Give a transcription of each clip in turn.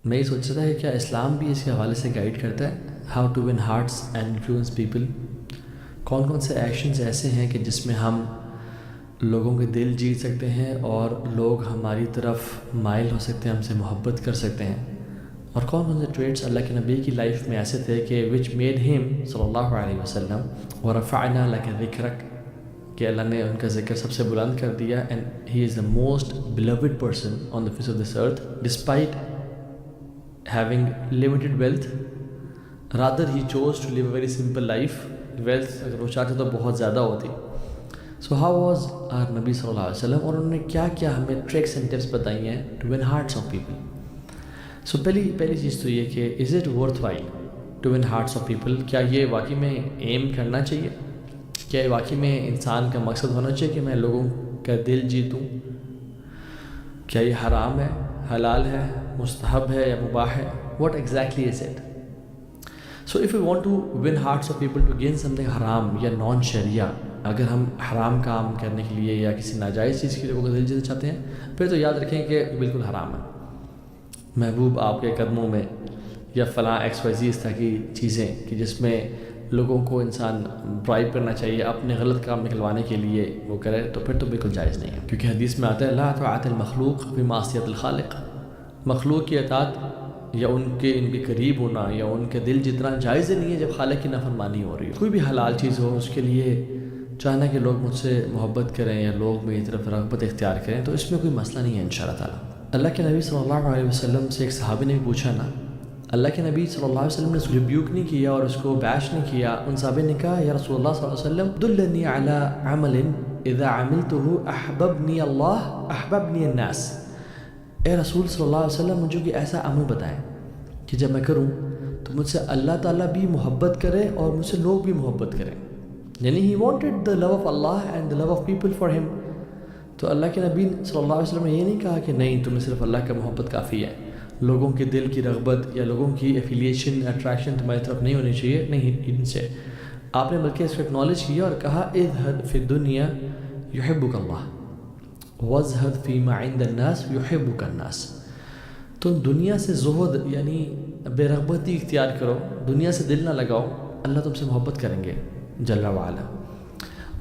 میں یہ سوچ رہا تھا کہ کیا اسلام بھی اس کے حوالے سے گائیڈ کرتا ہے how to win hearts and influence people. کون کون سے ایکشنز ایسے ہیں کہ جس میں ہم لوگوں کے دل جیت سکتے ہیں اور لوگ ہماری طرف مائل ہو سکتے ہیں، ہم سے محبت کر سکتے ہیں. اور کون کون سے ٹریٹس اللہ کے نبی کی لائف میں ایسے تھے کہ وچ میڈ ہم صلی اللہ علیہ وسلم ورفعنا لک ذکرک، کہ اللہ نے ان کا ذکر سب سے بلند کر دیا. And he is the most beloved person on the face of this earth despite having limited wealth. rather he chose to live a very simple life. wealth اگر وہ چاہتے تو بہت زیادہ ہوتی. so how was our نبی صلی اللہ علیہ وسلم، اور انہوں نے کیا کیا ہمیں ٹریکس اینڈ ٹپس بتائی ہیں to win hearts of people. so پہلی چیز تو یہ کہ is it worth while to win hearts of people. کیا یہ واقعی میں ایم کرنا چاہیے، کیا یہ واقعی میں انسان کا مقصد ہونا چاہیے کہ میں لوگوں کا دل جیتوں. کیا یہ حرام ہے، حلال ہے، مستحب ہے یا مباح ہے. what exactly is it. so if we want to win hearts of people to gain something حرام یا نان شریعہ، اگر ہم حرام کام کرنے کے لیے یا کسی ناجائز چیز کے لوگوں کا دل جیتنا چاہتے ہیں، پھر تو یاد رکھیں کہ بالکل حرام ہے. محبوب آپ کے قدموں میں یا فلاں ایکس وائی زی اس طرح کی چیزیں کہ جس میں لوگوں کو انسان برائب کرنا چاہیے اپنے غلط کام نکلوانے کے لیے وہ کرے، تو پھر تو بالکل جائز نہیں ہے. کیونکہ حدیث میں آتا ہے لا طاعۃ المخلوق فی معصیۃ الخالق. مخلوق کی اطاعت یا ان کے قریب ہونا یا ان کے دل جتنا جائز نہیں ہے جب خالق کی نافرمانی ہو رہی ہو. کوئی بھی حلال چیز ہو اس کے لیے چاہنا کہ لوگ مجھ سے محبت کریں یا لوگ میری طرف رغبت اختیار کریں، تو اس میں کوئی مسئلہ نہیں ہے انشاءاللہ تعالیٰ. اللہ کے نبی صلی اللہ علیہ وسلم سے ایک صحابی نے پوچھا نا، اللہ کے نبی صلی اللہ علیہ وسلم نے اس کو ریبیوک نہیں کیا اور اس کو بیش نہیں کیا. ان صحابہ نے کہا یا رسول اللہ صلی اللہ علیہ وسلم دلنی علی عمل اذا عملته احببنی اللہ احببنی الناس. اے رسول صلی اللہ علیہ وسلم مجھے کوئی ایسا عمل بتائیں کہ جب میں کروں تو مجھ سے اللہ تعالیٰ بھی محبت کرے اور مجھ سے لوگ بھی محبت کریں. یعنی he wanted the love of Allah and the love of people for him. تو اللہ کے نبی صلی اللہ علیہ وسلم نے یہ نہیں کہا کہ نہیں تمہیں صرف اللہ کا محبت کافی ہے، لوگوں کے دل کی رغبت یا لوگوں کی ایفیلیشن اٹریکشن تمہاری طرف نہیں ہونی چاہیے. نہیں، ان سے آپ نے بلکہ اس کو اکنالج کیا اور کہا اذہد فی الدنیا یحبک اللہ وازہد فی ما عند الناس یحبک الناس. تم دنیا سے زہد یعنی بے رغبتی اختیار کرو، دنیا سے دل نہ لگاؤ، اللہ تم سے محبت کریں گے جل وعلا.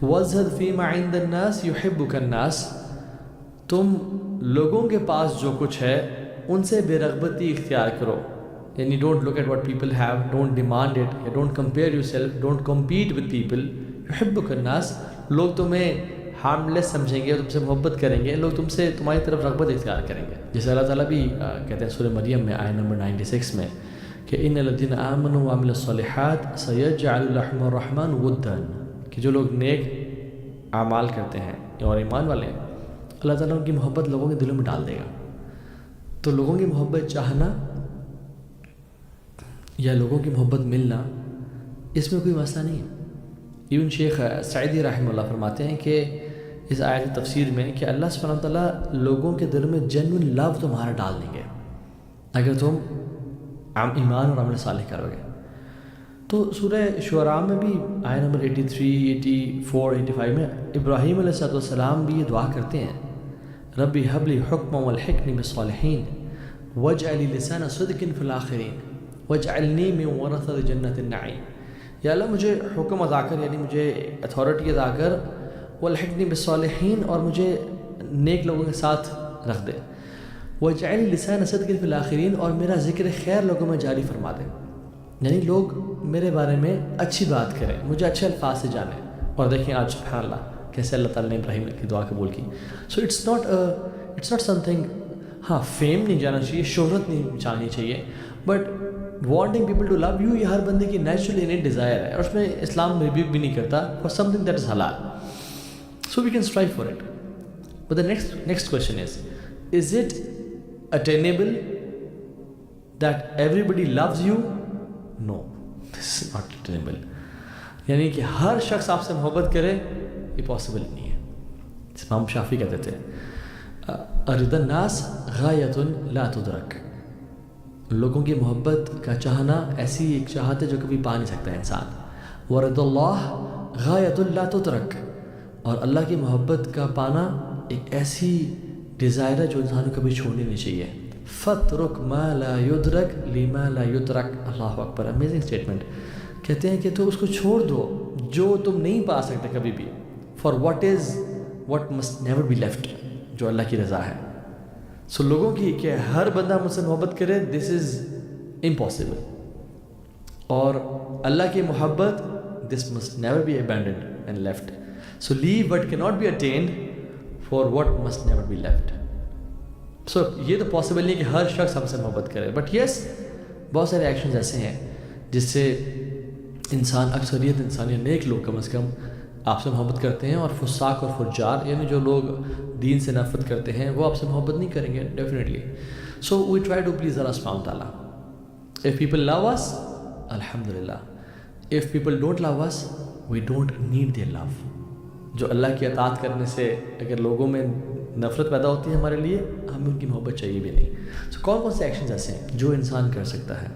وازہد فی ما عند الناس یحبک الناس. تم لوگوں کے پاس جو کچھ ہے ان سے بے رغبتی اختیار کرو، یعنی don't look at what people have, don't demand it یا don't compare yourself, don't compete with people. یحبک الناس، لوگ تمہیں ہارم لیس سمجھیں گے، تم سے محبت کریں گے، لوگ تم سے تمہاری طرف رغبت اختیار کریں گے. جیسے اللہ تعالیٰ بھی کہتے ہیں سورہ مریم میں آیت نمبر 96 میں کہ ان الذین آمنوا وعملوا الصالحات سیجعل لهم الرحمن ودا، کہ جو لوگ نیک اعمال کرتے ہیں اور ایمان والے ہیں اللہ تعالیٰ ان کی محبت لوگوں کے دلوں میں ڈال دے گا. تو لوگوں کی محبت چاہنا یا لوگوں کی محبت ملنا اس میں کوئی مسئلہ نہیں ہے. ایون شیخ سعیدی رحمہ اللہ فرماتے ہیں کہ اس آیت کی تفسیر میں کہ اللہ سبحانہ وتعالیٰ لوگوں کے دل میں جنون لو تمہارا ڈال دیں گے اگر تم ایمان اور عمل صالح کرو گے. تو سورہ شعراء میں بھی آیت نمبر 83، 84، 85 میں ابراہیم علیہ السلام بھی یہ دعا کرتے ہیں ربی حب لی حکما والحقنی بالصالحین واجعل لسان صدق فی الآخرین واجعلنی من ورثۃ جنت النعیم. یا اللہ مجھے حکم ادا کر، یعنی مجھے اتھارٹی ادا کر، والحقنی بالصالحین، اور مجھے نیک لوگوں کے ساتھ رکھ دے، واجعل لسان صدق فی الآخرین، اور میرا ذکر خیر لوگوں میں جاری فرما دے، یعنی لوگ میرے بارے میں اچھی بات کریں، مجھے اچھے الفاظ سے جانیں. اور دیکھیں آج سبحان اللہ کیسے اللہ تعالیٰ نے ابراہیم کی دعا قبول کی. So it's not something, ہاں فیم نہیں جانا چاہیے، شہرت نہیں جانی چاہیے، but wanting people to love you یہ ہر بندے کی نیچرل انیٹ ڈیزائر ہے، اور اس میں اسلام ریبیوک بھی نہیں کرتا for something that is حلال. So we can strive for it. But the next question is it attainable that everybody loves you? No, this is not attainable. یعنی کہ ہر شخص آپ سے محبت کرے یہ پاسبل نہیں ہے. امام شافعی کہتے تھے رضا الناس غایۃ لا تدرک. لوگوں کی محبت کا چاہنا ایسی ایک چاہت ہے جو کبھی پا نہیں سکتا انسان. ورضا اللہ غایۃ لا تدرک، اور اللہ کی محبت کا پانا ایک ایسی ڈیزائر ہے جو انسان کو کبھی چھوڑنی نہیں چاہیے. فَاتْرُكْ مَا لَا يُدْرَكْ لِمَا لَا يُتْرَكْ. اللہ اکبر، امیزنگ اسٹیٹمنٹ. کہتے ہیں کہ تو اس کو چھوڑ دو جو تم نہیں پا سکتے کبھی بھی. For what must never be left, جو اللہ کی رضا ہے. سو لوگوں کی کہ ہر بندہ مجھ سے محبت کرے، دس از امپاسبل. اور اللہ کی محبت، دس must never be abandoned and left. So leave what cannot be attained for what must never be left. سو یہ تو پاسبل نہیں کہ ہر شخص ہم سے محبت کرے، بٹ یس بہت سارے ایکشنز ایسے ہیں جس سے انسان، اکثریت انسان یا نیک لوگ کم از کم آپ سے محبت کرتے ہیں. اور فساق اور فجار یعنی جو لوگ دین سے نفرت کرتے ہیں وہ آپ سے محبت نہیں کریں گے definitely. So we try to please Allah سبحانہ تعالیٰ. اف پیپل لو اس، الحمدللہ. If people don't love us, we don't need their love. جو اللہ کی اطاعت کرنے سے اگر لوگوں میں نفرت پیدا ہوتی ہے ہمارے لیے، ہمیں ان کی محبت چاہیے بھی نہیں. سو کون کون سے ایکشنز ایسے ہیں جو انسان کر سکتا ہے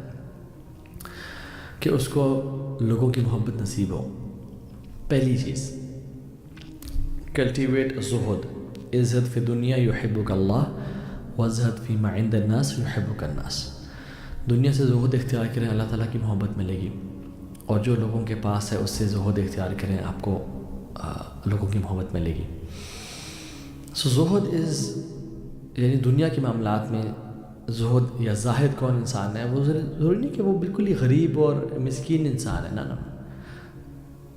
کہ اس کو لوگوں کی محبت نصیب ہو؟ پہلی چیز، کلٹیویٹ زہد. عزت فی دنیا یحبک اللہ وزہد فی ما عند الناس یحبک الناس. دنیا سے زہد اختیار کریں، اللہ تعالیٰ کی محبت ملے گی. اور جو لوگوں کے پاس ہے اس سے زہد اختیار کریں، آپ کو لوگوں کی محبت ملے گی. سو زہد از یعنی دنیا کے معاملات میں زہد یا زاہد کون انسان ہے، وہ ضروری نہیں کہ وہ بالکل ہی غریب اور مسکین انسان ہے. نا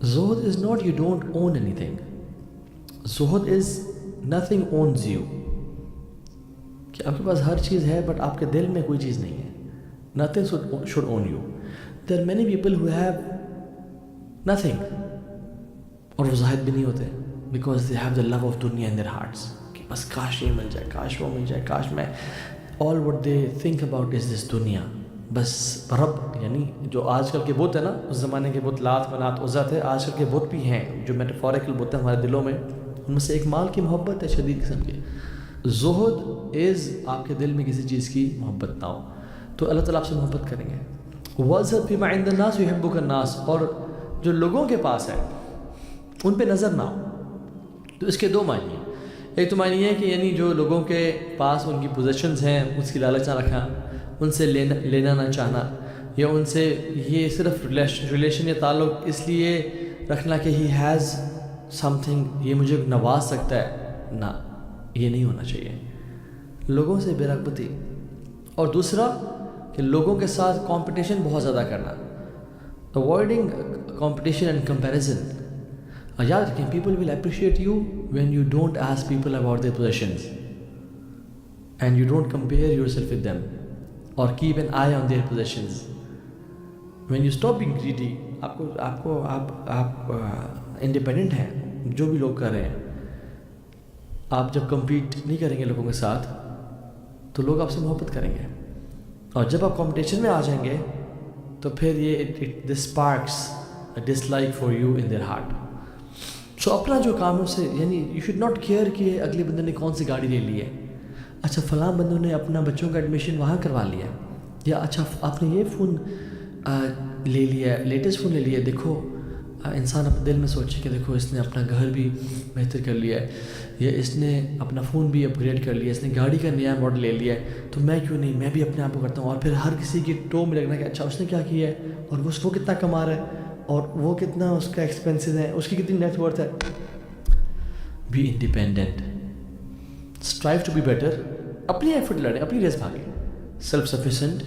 زہد is not you don't own any thing. Zuhd is nothing one's you, کہ آپ کے پاس ہر چیز ہے بٹ آپ کے دل میں کوئی چیز نہیں ہے. Nothing should own you. There are many people who have nothing اور وہ زاہد بھی نہیں ہوتے، because they have the love of دنیا ان دیئر ہارٹس. کہ بس کاش یہ مل جائے، کاش وہ مل جائے، کاش میں. All what they think about is this دنیا. بس رب یعنی جو آج کل کے بت ہیں نا، اس زمانے کے بت لات منات عزا تھے، آج کل کے بت بھی ہیں جو میٹافوریکل بت ہیں ہمارے دلوں میں. ان میں سے ایک مال کی محبت ہے شدید قسم کی. زہد از آپ کے دل میں کسی چیز کی محبت نہ ہو تو اللہ تعالیٰ آپ سے محبت کریں گے. وَزْهَدْ فِي مَا عِنْدَ النَّاسِ يُحِبُّكَ النَّاسِ. اور جو لوگوں کے پاس ہے ان پہ نظر نہ ہو. تو اس کے دو معنی ہیں. ایک تو معنی یہ ہے کہ یعنی جو لوگوں کے پاس ان کی پوزیشنز ہیں اس کی لالچ نہ رکھنا، ان سے لینا نہ چاہنا، یا ان سے یہ صرف ریلیشن یا تعلق اس لیے رکھنا کہ ہی ہیز سم تھنگ، یہ مجھے نواز سکتا ہے. نہ، یہ نہیں ہونا چاہیے. لوگوں سے بے رغبتی. اور دوسرا کہ لوگوں کے ساتھ کمپٹیشن بہت زیادہ کرنا. Avoiding competition and comparison. یاد رکھیں، people will appreciate you when you don't ask people about their positions and you don't compare yourself with them اور keep an eye on their positions. When you stop being greedy, آپ independent ہیں. جو بھی لوگ کر رہے ہیں، آپ جب کمپیٹ نہیں کریں گے لوگوں کے ساتھ تو لوگ آپ سے محبت کریں گے. اور جب آپ کمپٹیشن میں آ جائیں گے تو پھر یہ this sparks dislike for you in their heart. So اپنا جو کام ہے اس سے یعنی یو شوڈ ناٹ کیئر کہ اگلے بندے نے کون سی گاڑی لے لی ہے. اچھا فلاں بندوں نے اپنا بچوں کا ایڈمیشن وہاں کروا لیا، یا اچھا آپ نے یہ فون لے لیا، لیٹسٹ فون لے لیا. دیکھو انسان اپنے دل میں سوچے کہ دیکھو اس نے اپنا گھر بھی بہتر کر لیا ہے، یا اس نے اپنا فون بھی اپ گریڈ کر لیا، اس نے گاڑی کا نیا ماڈل لے لیا ہے، تو میں کیوں نہیں، میں بھی اپنے آپ کو کرتا ہوں. اور پھر ہر کسی کی ٹو میں لگنا کہ اچھا اس نے کیا کیا ہے، اور وہ کتنا کما رہا ہے، اور وہ کتنا اس کا ایکسپینسز ہے، اس کی کتنی نیٹ ورتھ ہے. Be independent, strive to be better. اپنی ایفرٹ لڑیں، اپنی ریس بھاگیں، سیلف سفیشینٹ.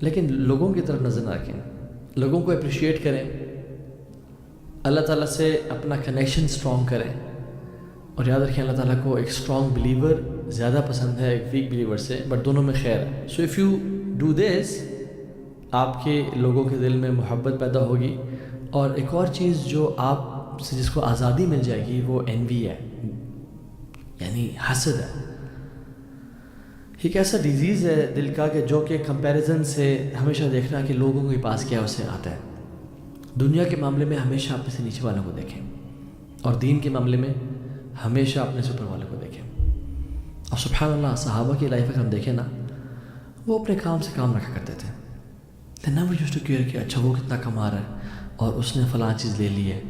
لیکن لوگوں کی طرف نظر نہ رکھیں، لوگوں کو اپریشیٹ کریں. اللہ تعالیٰ سے اپنا کنیکشن اسٹرانگ کریں. اور یاد رکھیں اللہ تعالیٰ کو ایک اسٹرانگ بلیور زیادہ پسند ہے ایک ویک بلیور سے، بٹ دونوں میں خیر ہے. So if you do this, آپ کے لوگوں کے دل میں محبت پیدا ہوگی. اور ایک اور چیز جو آپ سے جس کو آزادی مل جائے گی وہ انوی ہے، یعنی حسد ہے. ایک ایسا ڈیزیز ہے دل کا کہ جو کہ کمپیریزن سے ہمیشہ دیکھنا کہ لوگوں کے پاس کیا اسے آتا ہے. دنیا کے معاملے میں ہمیشہ اپنے سے نیچے والوں کو دیکھیں، اور دین کے معاملے میں ہمیشہ اپنے سے اوپر والوں کو دیکھیں. اور سبحان اللہ، صحابہ کی لائف اگر ہم دیکھیں نا، وہ اپنے کام سے کام رکھا کرتے تھے. They never used to care کہ اچھا وہ کتنا کما رہا ہے اور اس نے فلاں چیز لے لی ہے.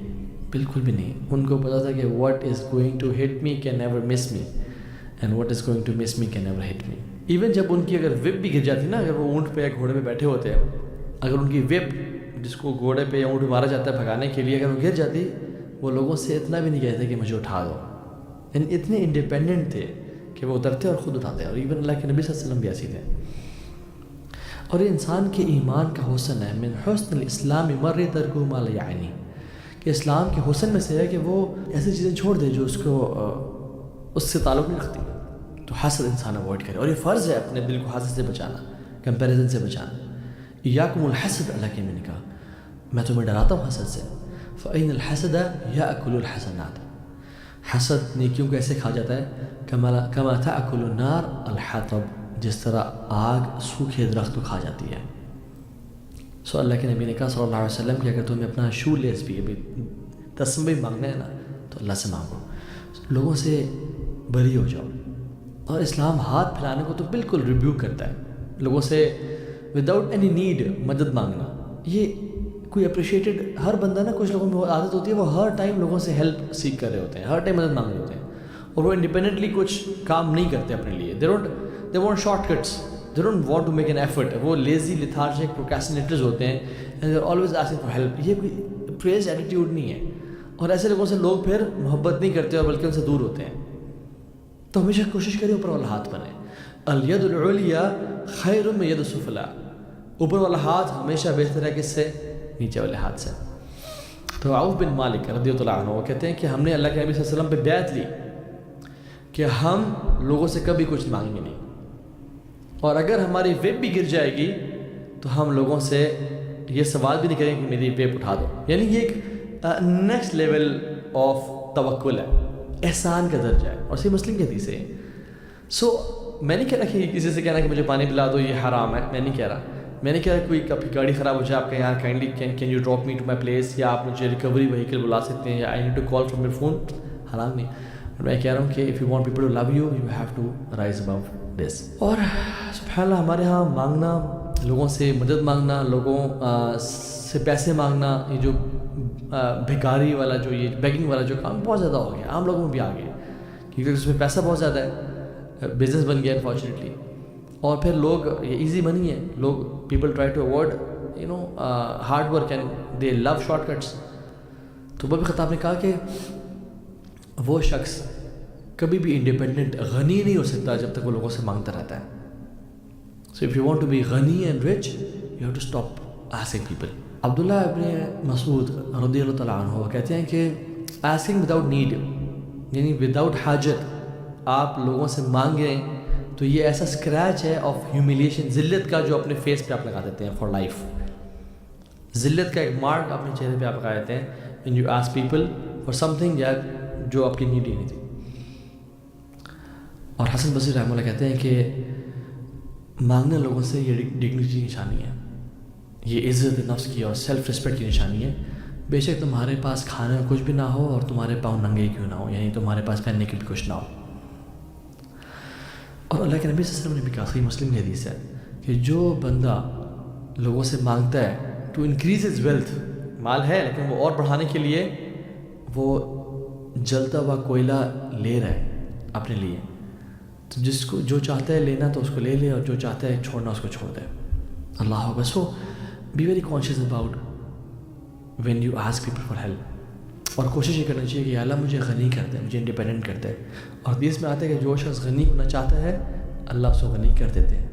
بالکل بھی نہیں. ان کو پتا تھا کہ what is going to hit me can never miss me and what is going to miss me can never hit me. Even جب ان کی اگر وپ بھی گر جاتی نا، اگر وہ اونٹ پہ یا گھوڑے پہ بیٹھے ہوتے ہیں، اگر ان کی وپ جس کو گھوڑے پہ یا اونٹ پہ مارا جاتا ہے بھگانے کے لیے، اگر وہ گر جاتی، وہ لوگوں سے اتنا بھی نہیں کہتے کہ مجھے اٹھا دو. یعنی اتنے انڈیپینڈنٹ تھے کہ وہ اترتے اور خود اٹھاتے. اور ایون اللہ کے نبی صلی اللہ علیہ وسلم بھی ایسے تھے. اور یہ انسان کے ایمان کا حسن ہے. من حسن الاسلام مر ترکہ ما لا یعنی، کہ اسلام کے حسن میں سے ہے کہ وہ ایسی چیزیں چھوڑ دے جو اس سے تعلق نہیں رکھتی. تو حسد انسان اوائڈ کرے. اور یہ فرض ہے اپنے دل کو حسد سے بچانا، کمپیریزن سے بچانا. ایاکم الحسد، اللہ کے میں نے کہا میں تمہیں ڈراتا ہوں حسد سے. فإن الحسد یأکل الحسنات، حسد نیکیوں کو ایسے کھا جاتا ہے کما تأکل النار الحطب، جس طرح آگ سوکھے درخت کو کھا جاتی ہے. سو اللہ کے نبی نے کہا صلی اللہ علیہ وسلم کہ اگر تمہیں اپنا شو لیس بھی ابھی تسم بھی مانگنا ہے نا تو اللہ سے مانگو، لوگوں سے بری ہو جاؤ. اور اسلام ہاتھ پھیلانے کو تو بالکل ریبیوک کرتا ہے، لوگوں سے وداؤٹ اینی نیڈ مدد مانگنا. یہ کوئی اپریشیٹڈ ہر بندہ نا، کچھ لوگوں میں وہ عادت ہوتی ہے وہ ہر ٹائم لوگوں سے ہیلپ سیک کر رہے ہوتے ہیں، ہر ٹائم مدد مانگ رہے ہوتے ہیں، اور وہ انڈیپینڈنٹلی کچھ کام نہیں کرتے اپنے لیے. They want shortcuts, they don't want to make an effort. وہ لیزی لیتھارجک پروکریسٹینیٹرز ہوتے ہیں and they are always asking for help. یہ کوئی پریز ایٹیٹیوڈ نہیں ہے. اور ایسے لوگوں سے لوگ پھر محبت نہیں کرتے اور بلکہ ان سے دور ہوتے ہیں. تو ہمیشہ کوشش کریں اوپر والا ہاتھ بنے. الید العلیٰ خیر من ید السفلیٰ، اوپر والا ہاتھ ہمیشہ بہتر ہے کس سے؟ نیچے والے ہاتھ سے. تو عوف بن مالک رضی اللہ عنہ وہ کہتے ہیں کہ ہم نے اللہ کے نبی صلی اللہ علیہ وسلم پہ بیعت لی کہ ہم لوگوں سے کبھی کچھ مانگیں گے نہیں، اور اگر ہماری ویب بھی گر جائے گی تو ہم لوگوں سے یہ سوال بھی نہیں کریں کہ میری ویب اٹھا دو. یعنی یہ ایک نیکسٹ لیول آف توکل ہے، احسان کا درجہ ہے. اور صحیح مسلم کی حدیث ہے. سو میں نہیں کہہ رہا کہ کسی سے کہنا کہ مجھے پانی پلا دو یہ حرام ہے، میں نہیں کہہ رہا. میں نے کہا کوئی کبھی گاڑی خراب ہو جائے آپ کا یہاں kindly can you drop me to my place, یا آپ مجھے ریکوری وہیکل بلا سکتے ہیں، یا I need to call from your phone, حرام نہیں. میں کہہ رہا ہوں کہ if you want people to love you have to rise above this. اور سبحان اللہ ہمارے ہاں مانگنا، لوگوں سے مدد مانگنا، لوگوں سے پیسے مانگنا، یہ جو بھکاری والا جو یہ بیگنگ والا جو کام بہت زیادہ ہو گیا، عام لوگوں میں بھی آ گیا، کیونکہ اس میں پیسہ بہت زیادہ ہے، بزنس بن گیا انفارچونیٹلی. اور پھر لوگ یہ ایزی منی ہے، لوگ people try to avoid hard work and they love shortcuts. تو عمر بن خطاب نے کہا کہ وہ شخص کبھی بھی انڈیپینڈنٹ غنی نہیں ہو سکتا جب تک وہ لوگوں سے مانگتا رہتا ہے. So if you want to be غنی and rich you have to stop asking people. Abdullah ibn Masud رضی اللہ تعالیٰ عنہ وہ کہتے ہیں کہ آسکنگ وداؤٹ نیڈ، یعنی وداؤٹ حاجت آپ لوگوں سے مانگیں تو یہ ایسا اسکریچ ہے آف ہیوملیشن، ذلت کا، جو اپنے فیس پہ آپ لگا دیتے ہیں فار لائف. ذلت کا ایک مارک اپنے چہرے پہ آپ لگا دیتے ہیں when you ask people for something یا جو آپ کی نیڈ ہی نہیں تھی. اور حسن بصری رحمہ اللہ کہتے ہیں کہ مانگنا لوگوں سے یہ ڈگنیٹی کی نشانی ہے، یہ عزت نفس کی اور سیلف رسپیکٹ کی نشانی ہے. بے شک تمہارے پاس کھانے میں کچھ بھی نہ ہو اور تمہارے پاؤں ننگے کیوں نہ ہو، یعنی تمہارے پاس پہننے کے بھی کچھ نہ ہو. اور اللہ کے نبی صلی اللہ علیہ وسلم نے بھی کہا، صحیح مسلم کی حدیث ہے کہ جو بندہ لوگوں سے مانگتا ہے ٹو انکریز ہز ویلتھ، مال ہے لیکن وہ اور بڑھانے کے لیے وہ جلتا ہوا کوئلہ لے رہا ہے اپنے لیے، تو جس کو جو چاہتا ہے لینا تو اس کو لے لے، اور جو چاہتا ہے چھوڑنا اس کو چھوڑ دے. اللہ اکبر. So be very conscious about when you ask people for help. اور کوشش یہ کرنا چاہیے کہ اللہ مجھے غنی کر دے، مجھے انڈیپینڈنٹ کر دے. اور حدیث میں آتا ہے کہ جو شخص غنی ہونا چاہتا ہے اللہ اس کو غنی کر دیتے ہیں.